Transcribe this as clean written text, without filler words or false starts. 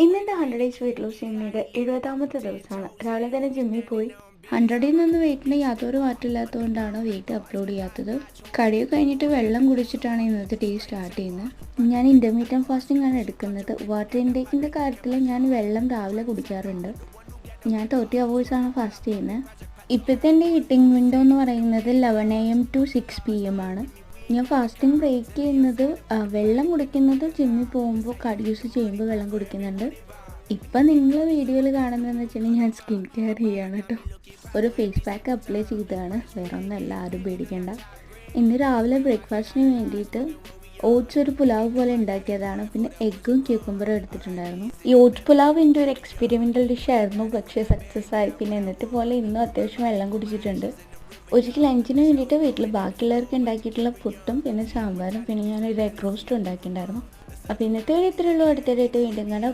ഇന്നെൻ്റെ 100 days weight loss ചെയ്യുന്നതിൻ്റെ 70ാമത്തെ ദിവസമാണ്. രാവിലെ തന്നെ ജിമ്മിൽ പോയി. 100ൽ നിന്ന് വെയിറ്റിന് യാതൊരു മാറ്റമില്ലാത്തതുകൊണ്ടാണ് വെയിറ്റ് അപ്ലോഡ് ചെയ്യാത്തത്. കടിയൊക്കെ കഴിഞ്ഞിട്ട് വെള്ളം കുടിച്ചിട്ടാണ് ഇന്നത്തെ ഡേ സ്റ്റാർട്ട് ചെയ്യുന്നത്. ഞാൻ ഇൻ്റർമീഡിയറ്റ് ഫാസ്റ്റിംഗ് ആണ് എടുക്കുന്നത്. വാട്ടർ ഇൻടേക്കിൻ്റെ കാര്യത്തിൽ ഞാൻ വെള്ളം രാവിലെ കുടിക്കാറുണ്ട്. ഞാൻ 30 hours ഫാസ്റ്റ് ചെയ്യുന്നത്. ഇപ്പോഴത്തെ എൻ്റെ ഈറ്റിംഗ് വിൻഡോ എന്ന് പറയുന്നത് 11 AM to 6 PM ആണ്. ഞാൻ ഫാസ്റ്റിംഗ് ബ്രേക്ക് ചെയ്യുന്നത് വെള്ളം കുടിക്കുന്നത് ജിമ്മിൽ പോകുമ്പോൾ കടി യൂസ് ചെയ്യുമ്പോൾ വെള്ളം കുടിക്കുന്നുണ്ട്. ഇപ്പം നിങ്ങൾ വീഡിയോയിൽ കാണുന്നതെന്ന് വെച്ചിട്ടുണ്ടെങ്കിൽ ഞാൻ സ്കിൻ കെയർ ചെയ്യുകയാണ് കേട്ടോ. ഒരു ഫേസ് പാക്ക് അപ്ലൈ ചെയ്തതാണ്, വേറെ ഒന്നല്ല, ആരും പേടിക്കേണ്ട. ഇന്ന് രാവിലെ ബ്രേക്ക്ഫാസ്റ്റിന് വേണ്ടിയിട്ട് ഓട്സ് ഒരു പുലാവ് പോലെ ഉണ്ടാക്കിയതാണ്. പിന്നെ എഗ്ഗും ക്യൂക്കമ്പറും എടുത്തിട്ടുണ്ടായിരുന്നു. ഈ ഓട്സ് പുലാവ് എൻ്റെ ഒരു എക്സ്പെരിമെൻ്റൽ ഡിഷായിരുന്നു, പക്ഷേ സക്സസ് ആയി. പിന്നെ എന്നത്തെ പോലെ ഇന്നും അത്യാവശ്യം വെള്ളം കുടിച്ചിട്ടുണ്ട്. ഉച്ചയ്ക്ക് ലഞ്ചിന് വേണ്ടിയിട്ട് വീട്ടിൽ ബാക്കിയുള്ളവർക്ക് ഉണ്ടാക്കിയിട്ടുള്ള പുട്ടും പിന്നെ സാമ്പാറും പിന്നെ ഞാനൊരു എഗ് റോസ്റ്റും ഉണ്ടാക്കിയിട്ടുണ്ടായിരുന്നു. അപ്പോൾ ഇന്നത്തെ വീഡിയോ ഇത്രയേ ഉള്ളൂ. അടുത്തതായിട്ട് വീണ്ടും കാണാം.